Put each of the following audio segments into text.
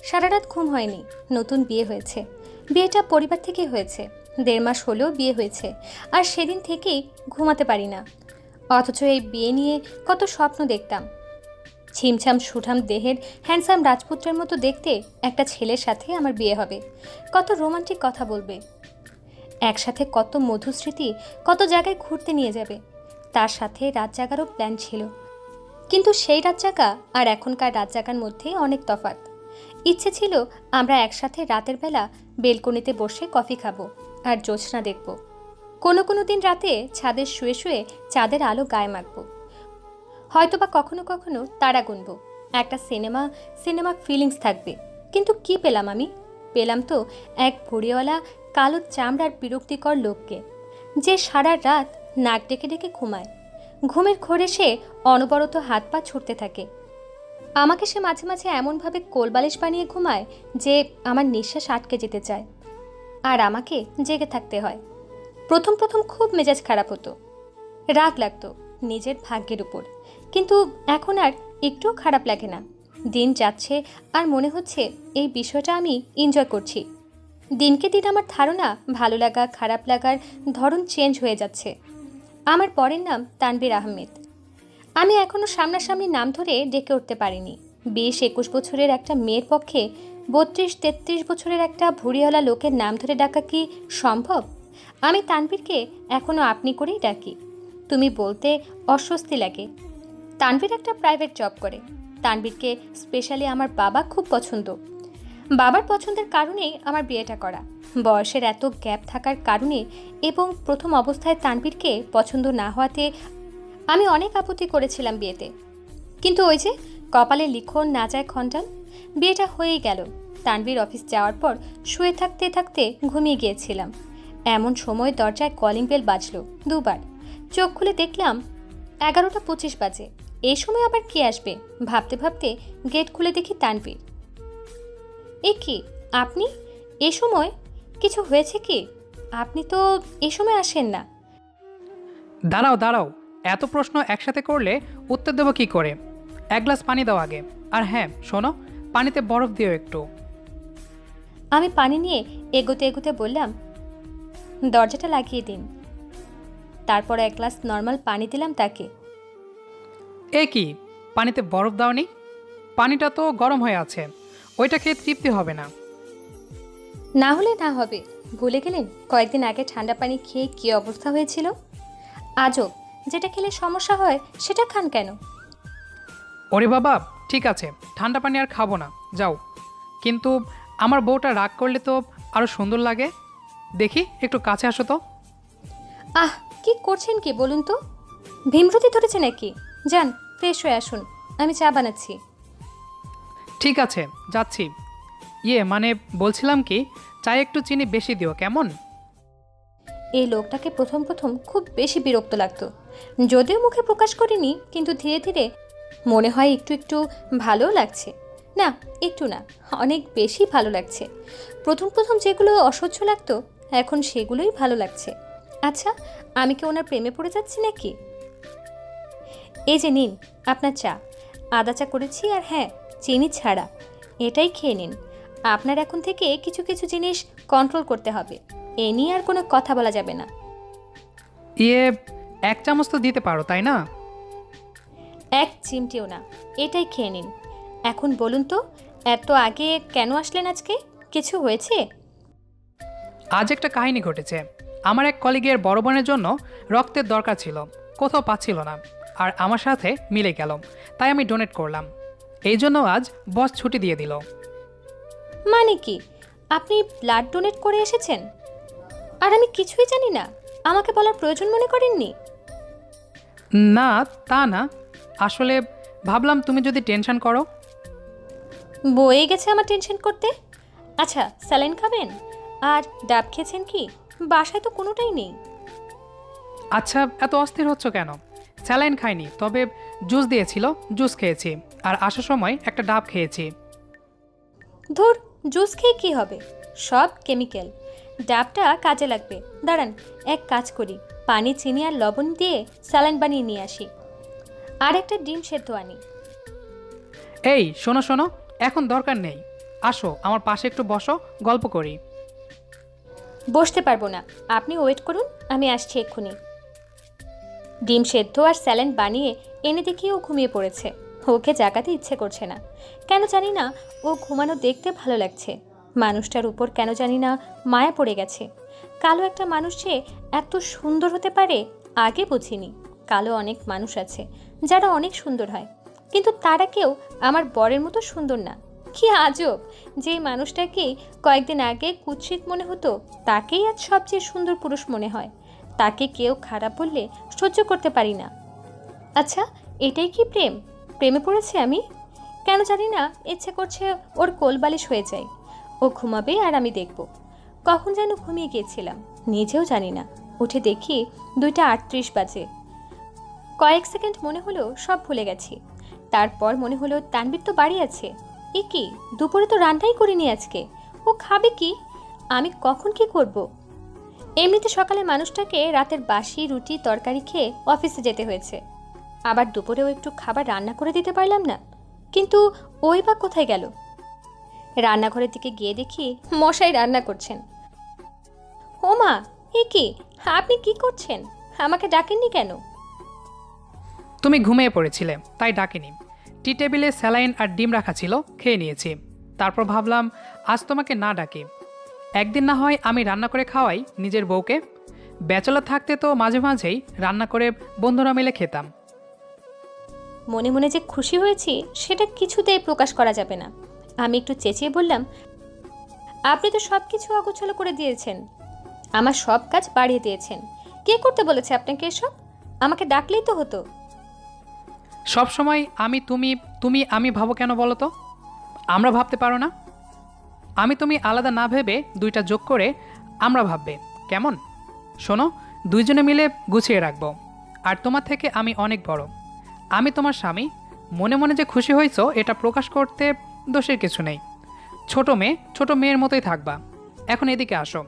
সারা রাত ঘুম হয়নি। নতুন বিয়ে হয়েছে, বিয়েটা পরিবার থেকে হয়েছে। 1.5 মাস হলেও বিয়ে হয়েছে, আর সেদিন থেকেই ঘুমাতে পারি না। অথচ এই বিয়ে নিয়ে কত স্বপ্ন দেখতাম। ছিমছাম সুঠাম দেহের হ্যান্ডসাম রাজপুত্রের মতো দেখতে একটা ছেলের সাথে আমার বিয়ে হবে। কত রোমান্টিক কথা বলবে, একসাথে কত মধুস্মৃতি, কত জায়গায় ঘুরতে নিয়ে যাবে। তার সাথে রাত জাগারও প্ল্যান ছিল, কিন্তু সেই রাত জাগা আর এখনকার রাত জাগার মধ্যে অনেক তফাৎ। ইচ্ছে ছিল আমরা একসাথে রাতের বেলা বেলকনিতে বসে কফি খাবো আর জ্যোৎস্না দেখব। কোনো কোনো দিন রাতে ছাদে শুয়ে শুয়ে চাঁদের আলো গায়ে মাখবো, হয়তোবা কখনো কখনো তারা গুনব। একটা সিনেমা সিনেমা ফিলিংস থাকবে। কিন্তু কি পেলাম আমি? পেলাম তো এক ভুড়িওয়ালা কালো চামড়ার বিরক্তিকর লোককে, যে সারা রাত নাক ডেকে ডেকে ঘুমায়। ঘুমের ঘোরে সে অনবরত হাত পা ছুটতে থাকে। আমাকে সে মাঝে মাঝে এমনভাবে কোলবালিশ বানিয়ে ঘুমায় যে আমার নিঃশ্বাস আটকে যেতে চায়, আর আমাকে জেগে থাকতে হয়। প্রথম প্রথম খুব মেজাজ খারাপ হতো, রাগ লাগতো নিজের ভাগ্যের উপর। কিন্তু এখন আর একটুও খারাপ লাগে না। দিন যাচ্ছে আর মনে হচ্ছে এই বিষয়টা আমি এনজয় করছি। দিনকে দিন আমার ধারণা, ভালো লাগা খারাপ লাগার ধরন চেঞ্জ হয়ে যাচ্ছে। আমার পরের নাম তানভীর আহমেদ। আমি এখনও সামনাসামনি নাম ধরে ডেকে উঠতে পারিনি। 20-21 বছরের একটা মেয়ের পক্ষে 32-33 বছরের একটা ভুঁড়িওয়ালা লোকের নাম ধরে ডাকা কি সম্ভব? আমি তানভীরকে এখনও আপনি করেই ডাকি। তুমি বলতে অস্বস্তি লাগে। তানভীর একটা প্রাইভেট জব করে। তানভীরকে স্পেশালি আমার বাবা খুব পছন্দ। বাবার পছন্দের কারণেই আমার বিয়েটা করা। বয়সের এত গ্যাপ থাকার কারণে এবং প্রথম অবস্থায় তানভীরকে পছন্দ না হওয়াতে আমি অনেক আপত্তি করেছিলাম বিয়েতে। কিন্তু ওই যে কপালে লিখন না যায় খণ্ডান, বিয়েটা হয়েই গেল। তানভীর অফিস যাওয়ার পর শুয়ে থাকতে থাকতে ঘুমিয়ে গিয়েছিলাম। এমন সময় দরজায় কলিং বেল বাজলো 2 বার। চোখ খুলে দেখলাম 11:25 বাজে। এই সময় আবার কে আসবে ভাবতে ভাবতে গেট খুলে দেখি তানভীর। এ কি আপনি এ সময়? কিছু হয়েছে কি? আপনি তো এ সময় আসেন না। দাঁড়াও দাঁড়াও, এত প্রশ্ন একসাথে করলে উত্তর দেবো কি করে? এক গ্লাস পানি দাও আগে। আর হ্যাঁ শোনো, পানিতে বরফ দিও একটু। আমি পানি নিয়ে এগোতে এগোতে বললাম, দরজাটা লাগিয়ে দিন। তারপর 1 গ্লাস নর্মাল পানি দিলাম তাকে। এ কি, পানিতে বরফ দাওনি? পানিটা তো গরম হয়ে আছে, ওইটা খেয়ে তৃপ্তি হবে না। না হলে না হবে, ভুলে গেলেন কয়েকদিন আগে ঠান্ডা পানি খেয়ে কী অবস্থা হয়েছিল? আজব, যেটা খেলে সমস্যা হয় সেটা খান কেন? ওরে বাবা, ঠিক আছে, ঠান্ডা পানি আর খাবো না, যাও। কিন্তু আমার বউটা রাগ করলে তো আরও সুন্দর লাগে। দেখি একটু কাছে আসো তো। আহ, কি করছেন কি বলুন তো? ভীমরতি ধরেছে নাকি? যান, ফ্রেশ হয়ে আসুন, আমি চা বানাচ্ছি। ঠিক আছে, যাচ্ছি। মানে বলছিলাম কি, চায়ে একটু চিনি বেশি দিও কেমন? এই লোকটাকে প্রথম প্রথম খুব বেশি বিরক্ত লাগতো, যদিও মুখে প্রকাশ করিনি, কিন্তু ধীরে ধীরে মনে হয় একটু একটু ভালো লাগছে। না, একটু না, অনেক বেশি ভালো লাগছে। প্রথম প্রথম যেগুলো অসহ্য লাগতো, এখন সেগুলোই ভালো লাগছে। আচ্ছা, আমি কি ওনার প্রেমে পড়ে যাচ্ছি নাকি? এই যে নিন আপনার চা। আদা চা করেছি, আর হ্যাঁ, চিনি ছাড়া। এটাই খেয়ে নিন। আপনার এখন থেকে কিছু কিছু জিনিস কন্ট্রোল করতে হবে। এ নিয়ে আর কোনো কথা বলা যাবে না। ইয়ে 1 চামচ তো দিতে পারো তাই না? 1 চিমটিও না, এটাই খেয়ে নিন। এখন বলুন তো, এত আগে কেন আসলেন আজকে? কিছু হয়েছে? আজ একটা কাহিনী ঘটেছে। আমার এক কলিগের বড় বোনের জন্য রক্তের দরকার ছিল, কোথাও পাচ্ছিল না, আর আমার সাথে মিলে গেল, তাই আমি ডোনেট করলাম। এই জন্য আজ বস ছুটি দিয়ে দিল। মানে কি, আপনি ব্লাড ডোনেট করে এসেছেন? আর আমি কিছুই জানি না? আমাকে বলার প্রয়োজন মনে করেননি? না, তা না, আসলে ভাবলাম তুমি যদি টেনশন করো। বয়ে গেছে আমার টেনশন করতে। আচ্ছা, স্যালাইন খাবেন? আর ডাব খেয়েছেন কি? বাসায় তো কোনোটাই নেই। আচ্ছা, এত অস্থির হচ্ছ কেন? স্যালাইন খাইনি, তবে জুস দিয়েছিল, জুস খেয়েছি। আর আসার সময় একটা ডাব খেয়েছি। ধুর, জুস খেয়ে কী হবে? সব কেমিক্যাল। ডাবটা কাজে লাগবে। দাঁড়ান, এক কাজ করি, পানি চিনি আর লবণ দিয়ে স্যালাইন বানিয়ে নিয়ে আসি। আর একটা ডিম সেদ্ধ আনি। এই শোনো শোনো, এখন দরকার নেই। আসো আমার পাশে একটু বসো, গল্প করি। বসতে পারবো না, আপনি ওয়েট করুন, আমি আসছি এক্ষুনি। ডিম সেদ্ধ আর স্যালাড বানিয়ে এনে দেখি ও ঘুমিয়ে পড়েছে। ওকে জাগাতে ইচ্ছে করছে না, কেন জানি না। ও ঘুমানো দেখতে ভালো লাগছে। মানুষটার উপর কেন জানি না মায়া পড়ে গেছে। কালো একটা মানুষ যে এত সুন্দর হতে পারে আগে বুঝিনি। কালো অনেক মানুষ আছে যারা অনেক সুন্দর হয়, কিন্তু তারা কেউ আমার বরের মতো সুন্দর না। কি আজব, যেই মানুষটাকেই কয়েকদিন আগে কুৎসিত মনে হতো তাকেই আজ সবচেয়ে সুন্দর পুরুষ মনে হয়। তাকে কেউ খারাপ বললে সহ্য করতে পারি না। আচ্ছা, এটাই কি প্রেম? প্রেমে পড়েছে আমি? কেন জানি না ইচ্ছে করছে ওর কোলবালিশ হয়ে যায়। ও ঘুমাবে আর আমি দেখব। কখন যেন ঘুমিয়ে গিয়েছিলাম নিজেও জানি না। উঠে দেখি 2:38 বাজে। কয়েক সেকেন্ড মনে হলো সব ভুলে গেছি। তারপর মনে হলো তানবীর তো বাড়ি আছে। এ কি, দুপুরে তো রান্নাই করিনি আজকে। ও খাবে কি? আমি কখন কি করব? এমনিতে সকালে মানুষটাকে রাতের বাসি রুটি তরকারি খেয়ে অফিসে যেতে হয়েছে, আবার দুপুরেও একটু খাবার রান্না করে দিতে পারলাম না। কিন্তু ওই বা কোথায় গেল? রান্নাঘরের দিকে গিয়ে দেখি মশাই রান্না করছেন। ও মা, এ কি, আপনি কি করছেন? আমাকে ডাকেননি কেন? তুমি ঘুমিয়ে পড়েছিলে তাই ডাকিনি। টি টেবিলে স্যালাইন আর ডিম রাখা ছিল, খেয়ে নিয়েছি। তারপর ভাবলাম আজ তোমাকে না ডাকি। একদিন না হয় আমি রান্না করে খাওয়াই নিজের বউকে। ব্যাচেলর থাকতে তো মাঝে মাঝেই রান্না করে বন্ধুরা মিলে খেতাম। মনে মনে যে খুশি হয়েছি সেটা কিছুতেই প্রকাশ করা যাবে না। আমি একটু চেঁচিয়ে বললাম, আপনি তো সব কিছু অগোছালো করে দিয়েছেন, আমার সব কাজ বাড়িয়ে দিয়েছেন। কে করতে বলেছে আপনাকে এসব? আমাকে ডাকলেই তো হতো। সব সময় আমি তুমি, তুমি আমি ভাবো কেন বলো তো? আমরা ভাবতে পারো না? আমি তুমি আলাদা না ভেবে দুইটা যোগ করে আমরা ভাববে কেমন? শোনো, দুইজনে মিলে গুছিয়ে রাখবো। আর তোমার থেকে আমি অনেক বড়, আমি তোমার স্বামী। মনে মনে যে খুশি হয়েছো এটা প্রকাশ করতে দোষের কিছু নেই। ছোট মেয়ের মতোই থাকবা। এখন এদিকে আসো,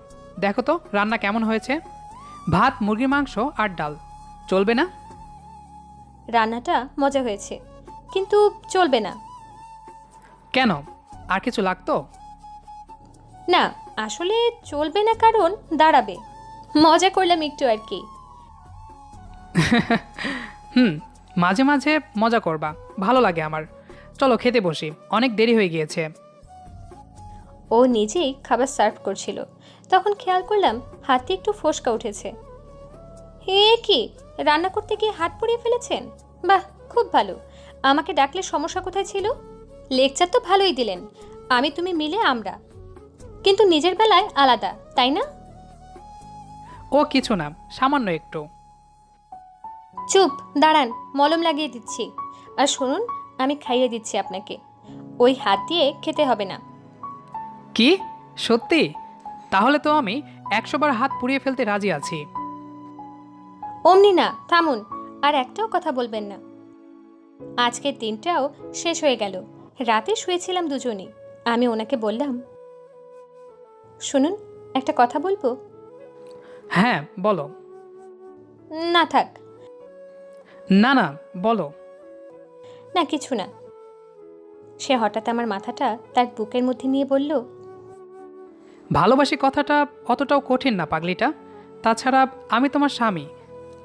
দেখো তো রান্না কেমন হয়েছে। ভাত, মুরগির মাংস আর ডাল, চলবে না? রান্নাটা মজা হয়েছে, কিন্তু চলবে না। কেন, আর কিছু লাগতো? না, আসলে চলবে না কারণ দাঁড়াবে। মজা করলাম একটু আর কি। হুম, মাঝে মাঝে মজা করবা, ভালো লাগে আমার। চলো খেতে বসি, অনেক দেরি হয়ে গিয়েছে। ও নিজেই খাবার সার্ভ করছিল, তখন খেয়াল করলাম হাতে একটু ফোসকা উঠেছে। হে কি, রান্না করতে গিয়ে হাত পুড়িয়ে ফেলেছেন? বাহ, খুব ভালো। আমাকে ডাকলে সমস্যা কোথায় ছিল? লেকচার তো ভালোই দিলেন, আমি তুমি মিলে আমরা, কিন্তু নিজের বেলায় আলাদা, তাই না? ও কিছু না, সামান্য একটু। চুপ, দাঁড়ান, মলম লাগিয়ে দিচ্ছি। আর শুনুন, আমি খাইয়ে দিচ্ছি আপনাকে। ওই হাত দিয়ে খেতে হবে না। কি, সত্যি? তাহলে তো আমি 100 বার হাত পুড়িয়ে ফেলতে রাজি আছি। অমনি না, থামুন। আর একটাও কথা বলবেন না। আজকের দিনটাও শেষ হয়ে গেল। রাতে শুয়েছিলাম দুজনেই। আমি ওনাকে বললাম, শুনুন, একটা কথা বলবো। হ্যাঁ বলো। না থাক। না না, বলো। না, কিছু না। সে হঠাৎ আমার মাথাটা তার বুকের মধ্যে নিয়ে বলল, ভালোবাসি কথাটা অতটাও কঠিন না পাগলিটা। তাছাড়া আমি তোমার স্বামী,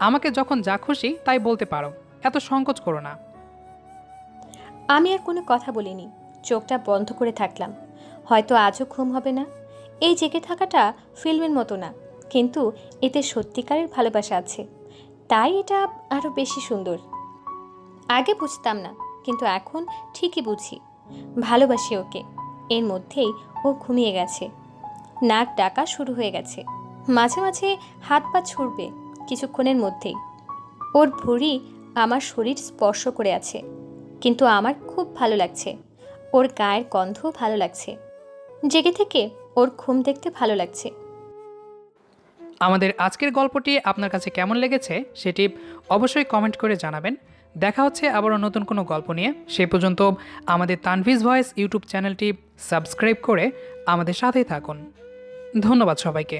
আমাকে যখন যা খুশি তাই বলতে পারো, এত সংকোচ করো না। আমি আর কোনো কথা বলিনি, চোখটা বন্ধ করে থাকলাম। হয়তো আজও ঘুম হবে না। এই জেগে থাকাটা ফিল্মের মতো না, কিন্তু এতে সত্যিকারের ভালোবাসা আছে, তাই এটা আরও বেশি সুন্দর। আগে বুঝতাম না, কিন্তু এখন ঠিকই বুঝি। ভালোবাসি ওকে। এর মধ্যেই ও ঘুমিয়ে গেছে। নাক ডাকা শুরু হয়ে গেছে। মাঝে মাঝে হাত পা ছুড়বে কিছুক্ষণের মধ্যেই। ওর ভুঁড়ি আমার শরীর স্পর্শ করে আছে, কিন্তু আমার খুব ভালো লাগছে। ওর গায়ের গন্ধও ভালো লাগছে। জেগে থেকে ওর ঘুম দেখতে ভালো লাগছে। আমাদের আজকের গল্পটি আপনার কাছে কেমন লেগেছে সেটি অবশ্যই কমেন্ট করে জানাবেন। দেখা হচ্ছে আবারও নতুন কোনো গল্প নিয়ে। সে পর্যন্ত আমাদের তানভিজ ভয়েস ইউটিউব চ্যানেলটি সাবস্ক্রাইব করে আমাদের সাথেই থাকুন। ধন্যবাদ সবাইকে।